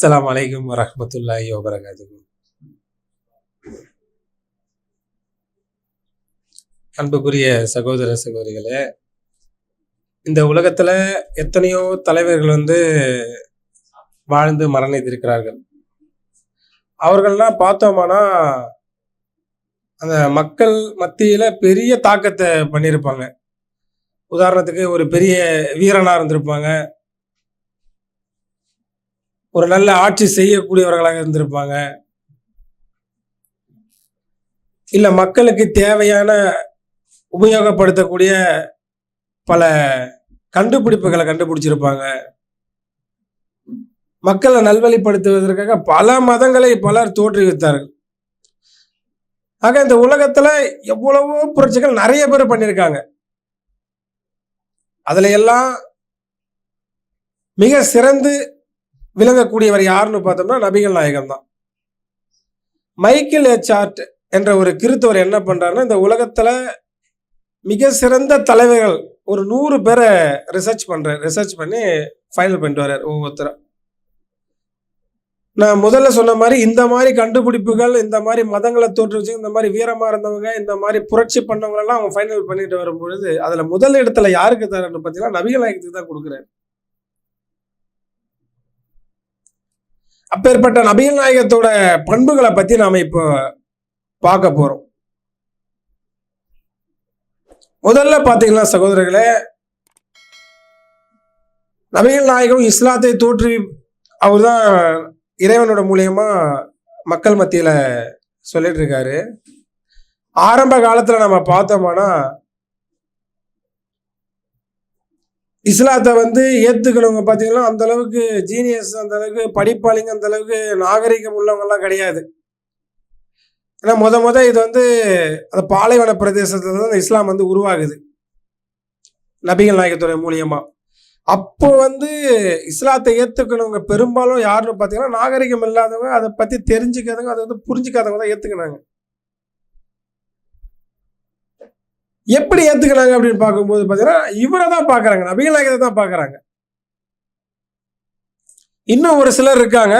அஸ்ஸலாமு அலைக்கும் வரஹ்மத்துல்லாஹி வபரகாத்துஹு. அன்புக்குரிய சகோதர சகோதரிகளே, இந்த உலகத்துல எத்தனையோ தலைவர்கள் வாழ்ந்து மரணித்திருக்கிறார்கள். அவர்கள்லாம் பார்த்தோமானா அந்த மக்கள் மத்தியில பெரிய தாக்கத்தை பண்ணியிருப்பாங்க. உதாரணத்துக்கு ஒரு பெரிய வீரனா இருந்திருப்பாங்க, ஒரு நல்ல ஆட்சி செய்யக்கூடியவர்களாக இருந்திருப்பாங்க, இல்ல மக்களுக்கு தேவையான உபயோகப்படுத்தக்கூடிய பல கண்டுபிடிப்புகளை கண்டுபிடிச்சிருப்பாங்க. மக்களை நல்வழிப்படுத்துவதற்காக பல மதங்களை பலர் தோற்றுவித்தார்கள். ஆக இந்த உலகத்துல எவ்வளவோ புரட்சிகள் நிறைய பேர் பண்ணியிருக்காங்க. அதுல எல்லாம் மிக சிறந்து விளங்கக்கூடியவர் யாருன்னு பார்த்தோம்னா நபிகள் நாயகம் தான். மைக்கேல் சார்ட் என்ற ஒரு கிறித்தவர் என்ன பண்றாருன்னா, இந்த உலகத்துல மிக சிறந்த தலைவர்கள் ஒரு 100 பேரை ரிசர்ச் பண்ணி ஃபைனல் பண்ணிட்டு வர்றாரு ஒவ்வொருத்தரும். நான் முதல்ல சொன்ன மாதிரி இந்த மாதிரி கண்டுபிடிப்புகள், இந்த மாதிரி மதங்களை தோற்றுவிச்சு, இந்த மாதிரி வீரமா இருந்தவங்க, இந்த மாதிரி புரட்சி பண்ணவங்க எல்லாம் அவங்க ஃபைனல் பண்ணிட்டு வரும்பொழுது அதுல முதல் இடத்துல யாருக்கு தரன்னு பார்த்தீங்கன்னா நபிகள் நாயகத்துக்கு தான் கொடுக்குறாரு. அப்பேற்பட்ட நபிகள் நாயகத்தோட பண்புகளை பத்தி நாம இப்போ பார்க்க போறோம். முதல்ல பாத்தீங்கன்னா சகோதரர்களே, நபிகள் நாயகம் இஸ்லாத்தை தோற்றி அவர் தான் இறைவனோட மூலியமா மக்கள் மத்தியில சொல்லிட்டு இருக்காரு. ஆரம்ப காலத்துல நம்ம பார்த்தோம்னா இஸ்லாத்தை ஏத்துக்கணுங்க பாத்தீங்கன்னா அந்த அளவுக்கு ஜீனியஸ், அந்த அளவுக்கு படிப்பாளிங்க, அந்த அளவுக்கு நாகரிகம் உள்ளவங்க எல்லாம் கிடையாது. ஏன்னா முத இது அந்த பாலைவன பிரதேசத்துல தான் இஸ்லாம் உருவாகுது நபிகள் நாயகத்துடைய மூலியமா. அப்போ இஸ்லாத்தை ஏத்துக்கணுங்க பெரும்பாலும் யாருன்னு பாத்தீங்கன்னா நாகரிகம் இல்லாதவங்க, அதை பத்தி தெரிஞ்சுக்காதவங்க, அதை புரிஞ்சுக்காதவங்க தான் ஏத்துக்கினாங்க. எப்படி ஏத்துக்கிறாங்க அப்படின்னு பார்க்கும்போது பாத்தீங்கன்னா இவரை தான் பாக்குறாங்க, நபிகள் நாயகத்தை தான் பாக்குறாங்க. இன்னும் ஒரு சிலர் இருக்காங்க,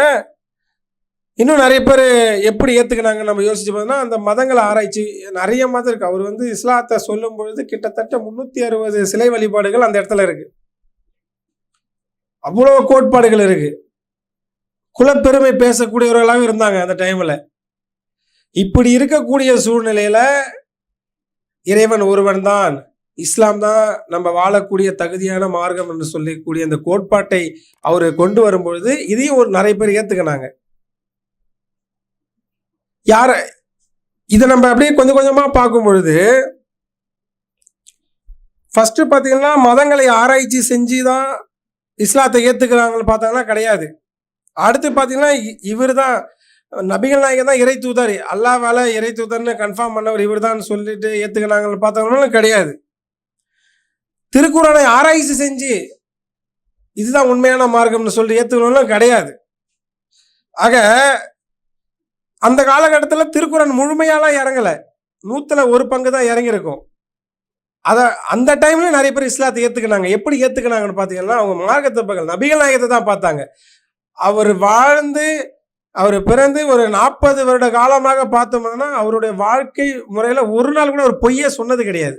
இன்னும் நிறைய பேர் எப்படி ஏத்துக்கினாங்க நம்ம யோசிச்சு பார்த்தோம்னா, அந்த மதங்களை ஆராய்ச்சி நிறைய மதம் இருக்கு. அவர் இஸ்லாத்தை சொல்லும் பொழுது கிட்டத்தட்ட 360 சிலை வழிபாடுகள் அந்த இடத்துல இருக்கு. அவ்வளவு கோட்பாடுகள் இருக்கு. குலப்பெருமை பேசக்கூடியவர்களாக இருந்தாங்க அந்த டைம்ல. இப்படி இருக்கக்கூடிய சூழ்நிலையில இறைவன் ஒருவன் தான், இஸ்லாம் தான் நம்ம வாழக்கூடிய தகுதியான மார்க்கம் என்று சொல்லக்கூடிய அந்த கோட்பாட்டை அவரு கொண்டு வரும் பொழுது இதையும் நிறைய பேர் ஏத்துக்கினாங்க. இதை நம்ம அப்படியே கொஞ்சம் கொஞ்சமா பார்க்கும் பொழுது ஃபர்ஸ்ட் பாத்தீங்கன்னா மதங்களை ஆராய்ச்சி செஞ்சுதான் இஸ்லாத்தை ஏத்துக்கிறாங்கன்னு பார்த்தாங்கன்னா கிடையாது. அடுத்து பாத்தீங்கன்னா இவர் தான் நபிகள் நாயகம் தான் இறை தூதர், அல்லாஹ் வேலை இறை தூதர்னு கன்ஃபார்ம் பண்ணவர் இவர் தான் சொல்லிட்டு ஏத்துக்கிறாங்கன்னு பார்த்தாங்கன்னு கிடையாது. திருக்குறானை ஆராய்ச்சி செஞ்சு இதுதான் உண்மையான மார்க்கம்னு சொல்லி ஏத்துக்கணும்னு கிடையாது. ஆக அந்த காலகட்டத்தில் திருக்குறான் முழுமையாலாம் இறங்கல, 100ல் 1 பங்கு தான் இறங்கியிருக்கும். அந்த டைம்ல நிறைய பேர் இஸ்லாத்தை ஏத்துக்கினாங்க. எப்படி ஏத்துக்கினாங்கன்னு பாத்தீங்கன்னா அவங்க மார்க்கத்தை பகல் நபிகள் நாயகத்தை தான் பார்த்தாங்க. அவர் வாழ்ந்து அவர் பிறந்து ஒரு 40 வருட காலமாக பார்த்தோம்னா அவருடைய வாழ்க்கை முறையில ஒரு நாள் கூட ஒரு பொய்யே சொன்னது கிடையாது.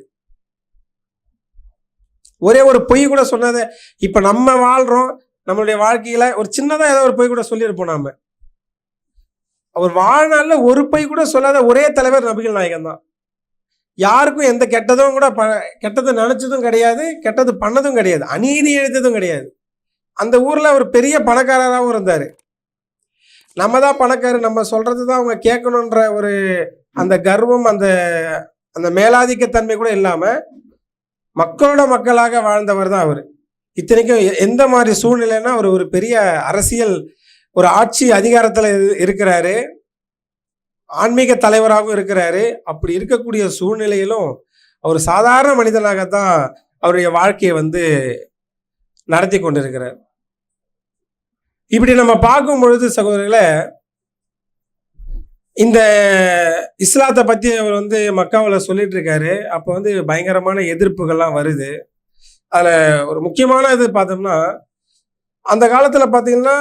ஒரே ஒரு பொய் கூட சொன்னது. இப்ப நம்ம வாழ்றோம், நம்மளுடைய வாழ்க்கையில ஒரு சின்னதா ஏதோ ஒரு பொய் கூட சொல்லியிருப்போம். நாம அவர் வாழ்நாள்ல ஒரு பொய் கூட சொல்லாத ஒரே தலைவர் நபிகள் நாயகம் தான். யாருக்கும் எந்த கெட்டதும் கூட கெட்டது நினைச்சதும் கிடையாது, கெட்டது பண்ணதும் கிடையாது, அநீதி எழுத்ததும் கிடையாது. அந்த ஊர்ல ஒரு பெரிய பணக்காரராகவும் இருந்தாரு. நம்ம தான் பணக்காரர், நம்ம சொல்றது தான் அவங்க கேட்கணுன்ற ஒரு அந்த கர்வம், அந்த அந்த மேலாதிக்கத்தன்மை கூட இல்லாம மக்களோட மக்களாக வாழ்ந்தவர் தான் அவர். இத்தனைக்கும் எந்த மாதிரி சூழ்நிலைன்னா அவர் ஒரு பெரிய அரசியல் ஒரு ஆட்சி அதிகாரத்துல இருக்கிறாரு, ஆன்மீக தலைவராகவும் இருக்கிறாரு. அப்படி இருக்கக்கூடிய சூழ்நிலையிலும் அவர் சாதாரண மனிதனாகத்தான் அவருடைய வாழ்க்கையை நடத்தி கொண்டிருக்கிறார். இப்படி நம்ம பார்க்கும் பொழுது சகோதரர்களே, இந்த இஸ்லாத்தை பத்தி அவர் மக்காவில் சொல்லிட்டு இருக்காரு. அப்போ பயங்கரமான எதிர்ப்புகள்லாம் வருது. அதுல ஒரு முக்கியமான இது பார்த்தோம்னா அந்த காலத்துல பாத்தீங்கன்னா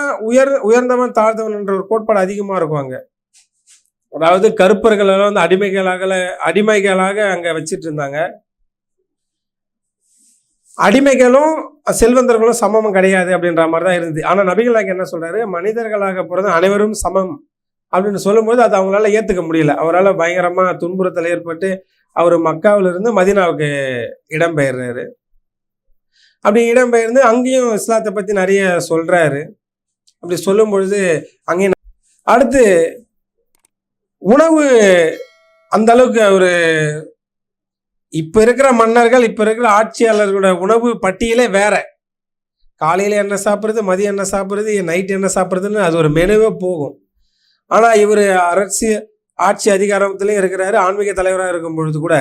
உயர்ந்தவன் தாழ்ந்தவன் என்ற ஒரு கோட்பாடு அதிகமா இருக்கும் அங்க. அதாவது கருப்பர்கள் எல்லாம் வந்து அடிமைகளாக அங்க வச்சிட்டு இருந்தாங்க. அடிமைகளும் செல்வந்தர்களும் சமமும் கிடையாது அப்படின்ற மாதிரி தான் இருந்தது. ஆனா நபிகள் நாயகம் என்ன சொல்றாரு, மனிதர்களாக பிறந்த அனைவரும் சமம் அப்படின்னு சொல்லும்போது அது அவங்களால ஏத்துக்க முடியல. அவரால் பயங்கரமா துன்புறுத்தல் ஏற்பட்டு அவர் மக்காவிலிருந்து மதீனாவுக்கு இடம்பெயர்றாரு. அப்படி இடம்பெயர்ந்து அங்கேயும் இஸ்லாத்தை பத்தி நிறைய சொல்றாரு. அப்படி சொல்லும் பொழுது அங்கேயும் அடுத்து உணவு அந்த அளவுக்கு ஒரு இப்ப இருக்கிற மன்னர்கள், இப்ப இருக்கிற ஆட்சியாளர்களோட உணவு பட்டியலே வேற. காலையில என்ன சாப்பிடுறது, மதியம் என்ன சாப்பிடுறது, நைட் என்ன சாப்பிடுறதுன்னு அது ஒரு மெனுவே போகும். ஆனா இவர் ஆட்சி அதிகாரத்திலையும் இருக்கிறாரு, ஆன்மீக தலைவராக இருக்கும் பொழுது கூட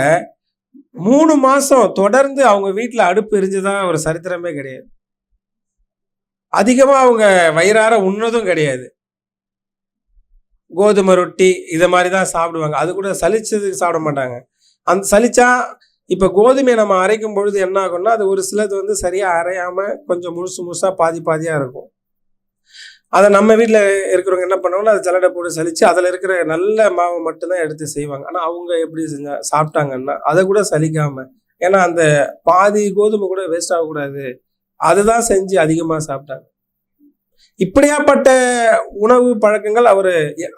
3 மாசம் தொடர்ந்து அவங்க வீட்டுல அடுப்பு எரிஞ்சுதான் ஒரு சரித்திரமே கிடையாது. அதிகமா அவங்க வயிறார உண்ணதும் கிடையாது. கோதுமை ரொட்டி இதை மாதிரிதான் சாப்பிடுவாங்க. அது கூட சலிச்சதுக்கு சாப்பிட மாட்டாங்க. அந்த சலிச்சா இப்ப கோதுமையை நம்ம அரைக்கும் பொழுது என்ன ஆகும்னா, அது ஒரு சிலது வந்து சரியா அரையாம கொஞ்சம் முழுசா பாதியா இருக்கும். அதை நம்ம வீட்டில் இருக்கிறவங்க என்ன பண்ணுவாங்கன்னா, அதை ஜல்லடை போட்டு சலிச்சு அதில் இருக்கிற நல்ல மாவை மட்டும்தான் எடுத்து செய்வாங்க. ஆனால் அவங்க எப்படி சாப்பிட்டாங்கன்னா அதை கூட சலிக்காம, ஏன்னா அந்த பாதி கோதுமை கூட வேஸ்ட் ஆகக்கூடாது, அதுதான் செஞ்சு அதிகமாக சாப்பிட்டாங்க. இப்படியாப்பட்ட உணவு பழக்கங்கள் அவர்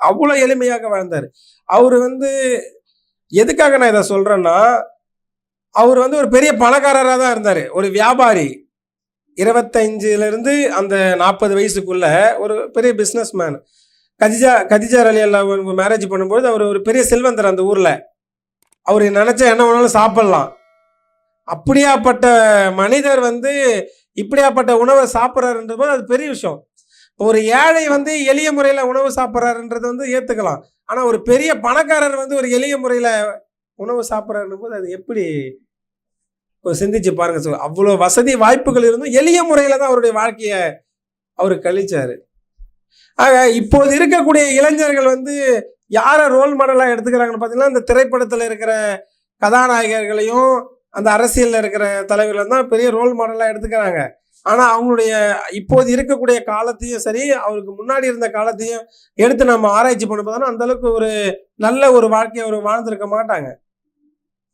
அவ்வளோ எளிமையாக வாழ்ந்தார். அவர் வந்து எதுக்காக நான் இதை சொல்றேன்னா, அவர் வந்து ஒரு பெரிய பணக்காரராக தான் இருந்தார். ஒரு வியாபாரி, 25 அந்த 40 வயசுக்குள்ள ஒரு பெரிய பிஸ்னஸ் மேன். கதிஜா ரலியல்லாஹு மேரேஜ் பண்ணும்போது அவர் ஒரு பெரிய செல்வந்தர் அந்த ஊர்ல. அவர் நினைச்சா என்ன வேணாலும் சாப்பிடலாம். அப்படியாப்பட்ட மனிதர் வந்து இப்படியாப்பட்ட உணவை சாப்பிட்றாருன்றது போது அது பெரிய விஷயம். ஒரு ஏழை வந்து எளிய முறையில உணவு சாப்பிட்றாருன்றது வந்து ஏத்துக்கலாம். ஆனா ஒரு பெரிய பணக்காரர் வந்து ஒரு எளிய முறையில உணவு சாப்பிட்றாருன்னு போது அது எப்படி சிந்திச்சு பாருங்க. அவ்வளவு வசதி வாய்ப்புகள் இருந்தும் எளிய முறையில தான் அவருடைய வாழ்க்கைய அவரு கழிச்சாரு. ஆக இப்போது இருக்கக்கூடிய இளைஞர்கள் வந்து யார ரோல் மாடலா எடுத்துக்கிறாங்கன்னு பாத்தீங்கன்னா, இந்த திரைப்படத்துல இருக்கிற கதாநாயகர்களையும் அந்த அரசியல்ல இருக்கிற தலைவர்கள் தான் பெரிய ரோல் மாடலா எடுத்துக்கிறாங்க. ஆனா அவங்களுடைய இப்போது இருக்கக்கூடிய காலத்தையும் சரி, அவருக்கு முன்னாடி இருந்த காலத்தையும் எடுத்து நம்ம ஆராய்ச்சி பண்ண போதோம்னா அந்த அளவுக்கு ஒரு நல்ல ஒரு வாழ்க்கையை அவர் வாழ்ந்திருக்க மாட்டாங்க.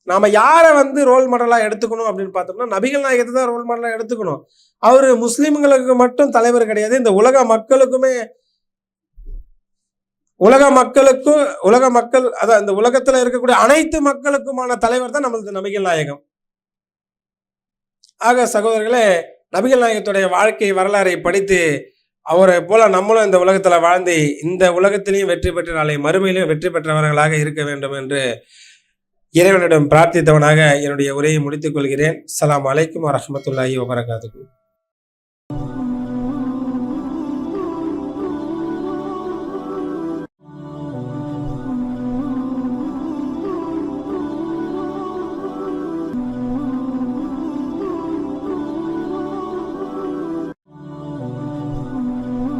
நாம யாரை வந்து ரோல் மாடலா எடுத்துக்கணும் அப்படின்னு பார்த்தோம்னா, நபிகள் நாயகத்தை தான் ரோல் மாடலா எடுத்துக்கணும். அவரு முஸ்லிம்களுக்கு மட்டும் தலைவர் கிடையாது, இந்த உலக மக்கள் அதான் இந்த உலகத்துல இருக்கக்கூடிய அனைத்து மக்களுக்குமான தலைவர் தான் நம்மளது நபிகள் நாயகம். ஆக சகோதரர்களே, நபிகள் நாயகத்துடைய வாழ்க்கை வரலாறை படித்து அவரை போல நம்மளும் இந்த உலகத்துல வாழ்ந்து இந்த உலகத்திலையும் வெற்றி பெற்று நாளை மறுமையிலும் வெற்றி பெற்றவர்களாக இருக்க வேண்டும் என்று இறைவனிடம் பிரார்த்தித்தவனாக என்னுடைய உரையை முடித்துக் கொள்கிறேன். அஸ்ஸலாமு அலைக்கும் வரஹ்மத்துல்லாஹி வபரகாத்துஹு.